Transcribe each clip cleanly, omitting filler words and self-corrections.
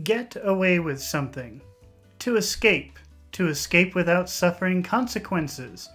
Get away with something. To escape. To escape without suffering consequences.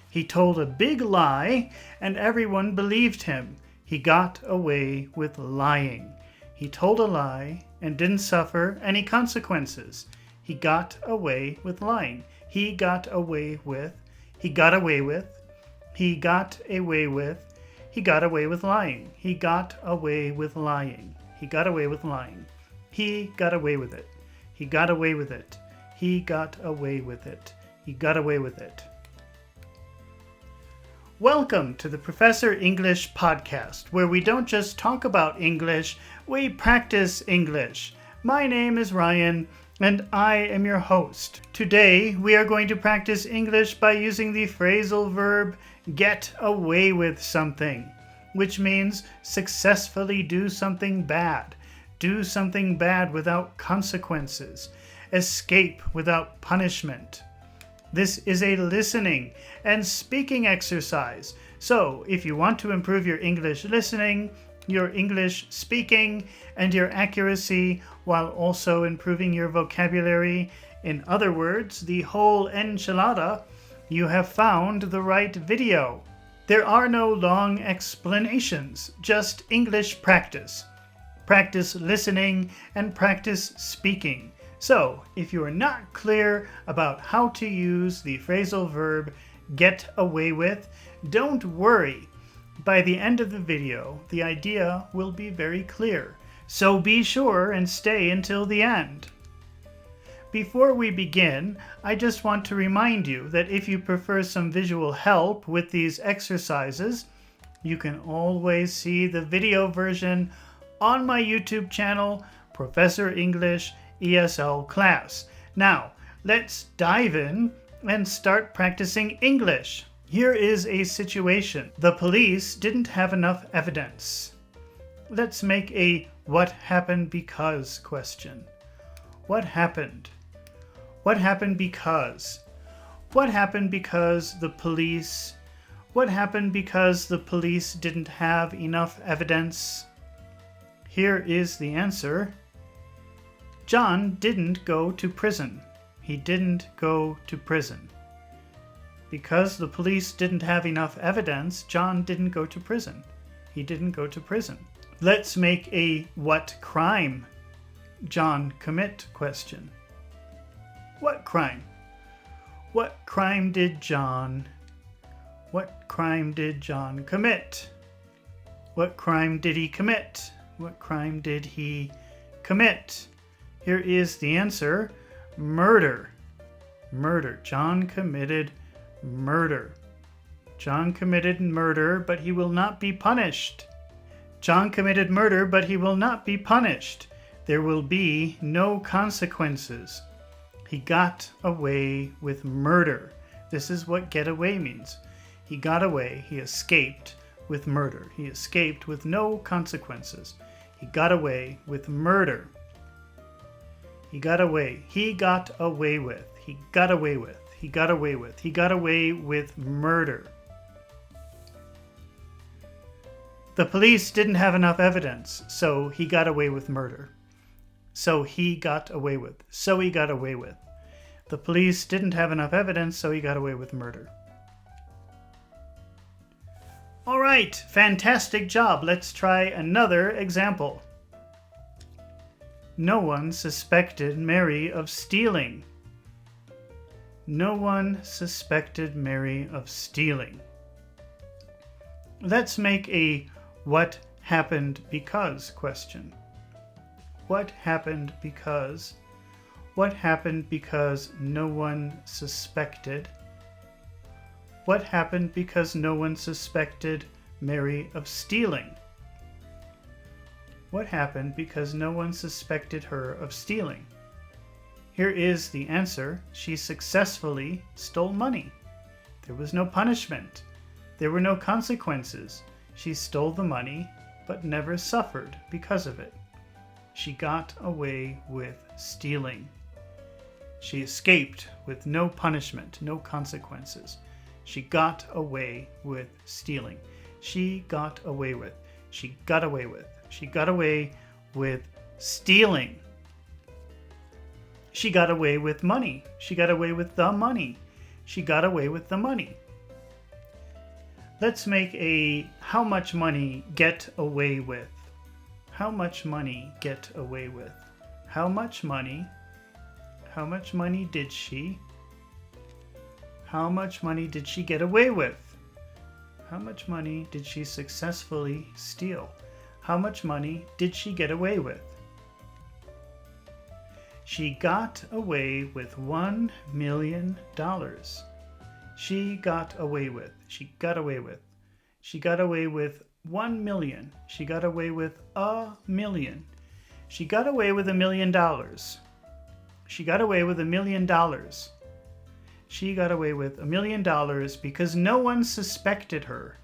He told a big lie, and everyone believed him. He got away with lying. He told a lie and didn't suffer any consequences. He got away with lying. He got away with. He got away with. He got away with. He got away with lying. He got away with lying. He got away with lying. He got away with it. He got away with it. He got away with it. He got away with it. Welcome to the Professor English podcast, where we don't just talk about English, we practice English. My name is Ryan, and I am your host. Today, we are going to practice English by using the phrasal verb get away with something, which means successfully do something bad. Do something bad without consequences. Escape without punishment. This is a listening and speaking exercise. So, if you want to improve your English listening, your English speaking, and your accuracy while also improving your vocabulary, in other words, the whole enchilada, you have found the right video. There are no long explanations, just English practice. Practice listening and practice speaking. So, if you are not clear about how to use the phrasal verb get away with, don't worry. By the end of the video, the idea will be very clear. So be sure and stay until the end. Before we begin, I just want to remind you that if you prefer some visual help with these exercises, you can always see the video version on my YouTube channel, Professor English ESL class. Now, let's dive in and start practicing English. Here is a situation. The police didn't have enough evidence. Let's make a what happened because question. What happened? What happened because? What happened because the police? What happened because the police didn't have enough evidence? Here is the answer. John didn't go to prison. He didn't go to prison. Because the police didn't have enough evidence, John didn't go to prison. He didn't go to prison. Let's make a what crime John commit question. What crime? What crime did John commit? What crime did he commit? What crime did he commit? Here is the answer. Murder. Murder. John committed murder. John committed murder, but he will not be punished. John committed murder, but he will not be punished. There will be no consequences. He got away with murder. This is what get away means. He got away, he escaped with murder. He escaped with no consequences. He got away with murder. He got away. He got away with. He got away with. He got away with. He got away with murder. The police didn't have enough evidence, so he got away with murder. So he got away with. So he got away with. The police didn't have enough evidence, so he got away with murder. All right, fantastic job. Let's try another example. No one suspected Mary of stealing. No one suspected Mary of stealing. Let's make a what happened because question. What happened because? What happened because no one suspected? What happened because no one suspected Mary of stealing? What happened because no one suspected her of stealing? Here is the answer. She successfully stole money. There was no punishment. There were no consequences. She stole the money, but never suffered because of it. She got away with stealing. She escaped with no punishment, no consequences. She got away with stealing. She got away with. She got away with. She got away with stealing. She got away with money. She got away with the money. She got away with the money. Let's make a how much money get away with. How much money get away with? How much money? How much money did she? How much money did she get away with? How much money did she successfully steal? How much money did she get away with? She got away with $1 million. She got away with. She got away with. She got away with 1 million. She got away with $1 million. She got away with $1 million. She got away with $1 million. She got away with $1 million because no one suspected her.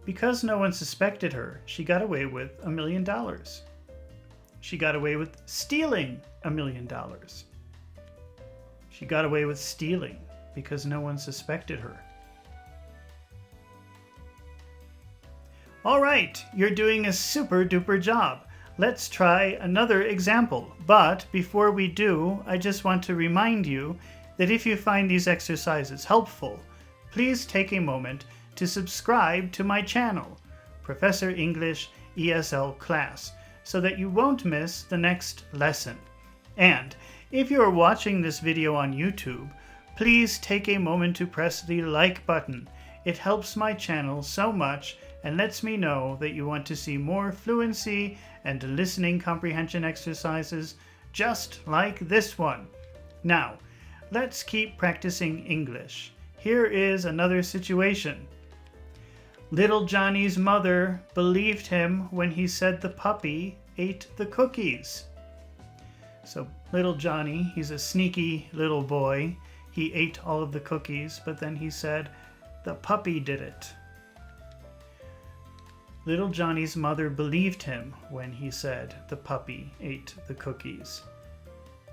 Because no one suspected her, she got away with $1 million. She got away with stealing $1 million. She got away with stealing because no one suspected her. All right, you're doing a super duper job. Let's try another example. But before we do, I just want to remind you that if you find these exercises helpful, please take a moment to subscribe to my channel, Professor English ESL Class, so that you won't miss the next lesson. And if you are watching this video on YouTube, please take a moment to press the like button. It helps my channel so much and lets me know that you want to see more fluency and listening comprehension exercises just like this one. Now, let's keep practicing English. Here is another situation. Little Johnny's mother believed him when he said the puppy ate the cookies. So little Johnny, he's a sneaky little boy. He ate all of the cookies, but then he said, the puppy did it. Little Johnny's mother believed him when he said the puppy ate the cookies.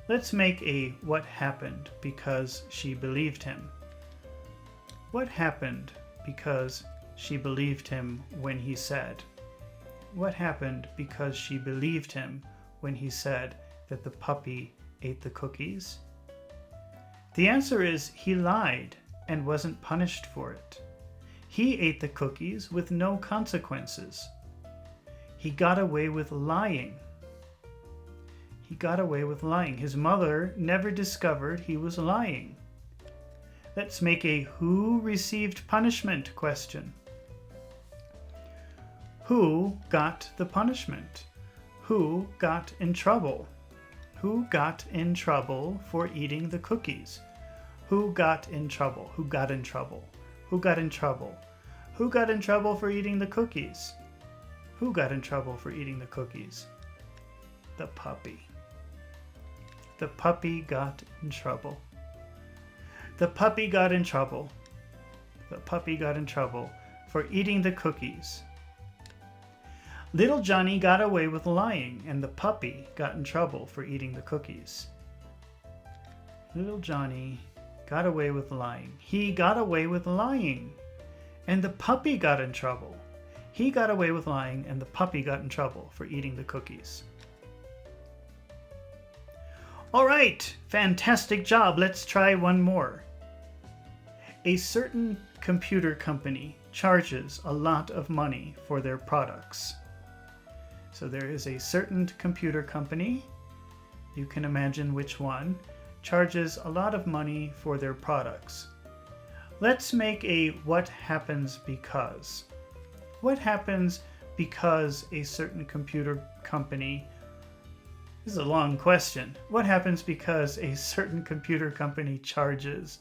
Let's make a what happened because she believed him. What happened because she believed him when he said? What happened because she believed him when he said that the puppy ate the cookies? The answer is he lied and wasn't punished for it. He ate the cookies with no consequences. He got away with lying. He got away with lying. His mother never discovered he was lying. Let's make a who received punishment question. Who got the punishment? Who got in trouble? Who got in trouble for eating the cookies? Who got in trouble? Who got in trouble? Who got in trouble? Who got in trouble for eating the cookies? Who got in trouble for eating the cookies? The puppy. The puppy got in trouble. The puppy got in trouble. The puppy got in trouble for eating the cookies. Little Johnny got away with lying, and the puppy got in trouble for eating the cookies. Little Johnny got away with lying. He got away with lying, and the puppy got in trouble. He got away with lying, and the puppy got in trouble for eating the cookies. All right, fantastic job. Let's try one more. A certain computer company charges a lot of money for their products. So there is a certain computer company, you can imagine which one, charges a lot of money for their products. Let's make a what happens because. What happens because a certain computer company, this is a long question. What happens because a certain computer company charges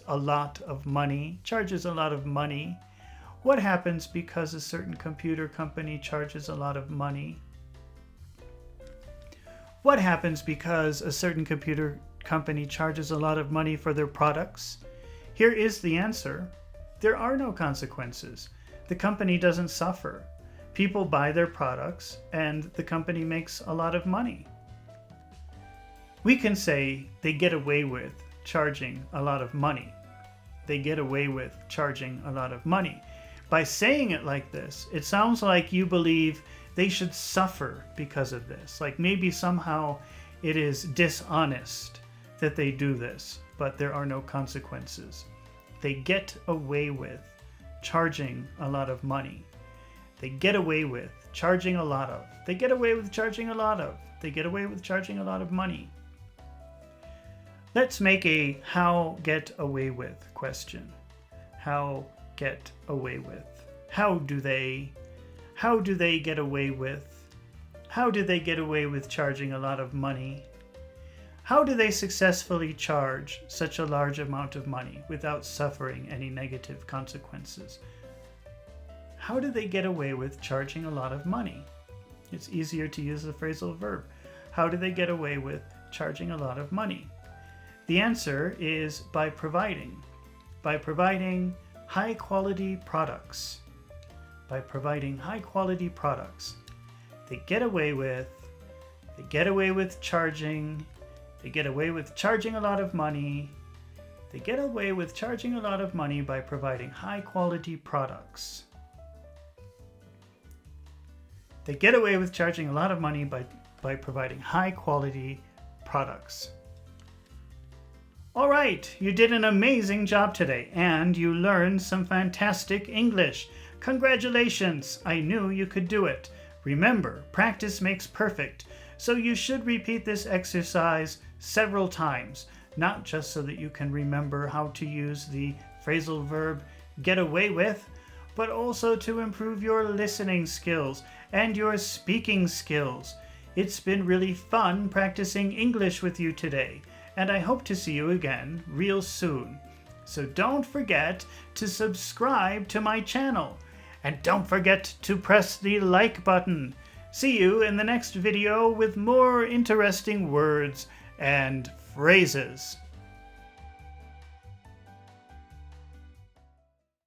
a lot of money, What happens because a certain computer company charges a lot of money? What happens because a certain computer company charges a lot of money for their products? Here is the answer. There are no consequences. The company doesn't suffer. People buy their products and the company makes a lot of money. We can say they get away with charging a lot of money. They get away with charging a lot of money. By saying it like this, it sounds like you believe they should suffer because of this. Like maybe somehow it is dishonest that they do this, but there are no consequences. They get away with charging a lot of money. They get away with charging a lot of. They get away with charging a lot of. They get away with charging a lot of money. Let's make a how get away with question. How get away with. How do they get away with? How do they get away with charging a lot of money? How do they successfully charge such a large amount of money without suffering any negative consequences? How do they get away with charging a lot of money? It's easier to use the phrasal verb. How do they get away with charging a lot of money? The answer is by providing high quality products. By providing high quality products. They get away with charging. They get away with charging a lot of money. They get away with charging a lot of money by providing high quality products. They get away with charging a lot of money by providing high quality products. All right, you did an amazing job today and you learned some fantastic English. Congratulations, I knew you could do it. Remember, practice makes perfect, so you should repeat this exercise several times, not just so that you can remember how to use the phrasal verb get away with, but also to improve your listening skills and your speaking skills. It's been really fun practicing English with you today, and I hope to see you again real soon. So don't forget to subscribe to my channel, and don't forget to press the like button. See you in the next video with more interesting words and phrases.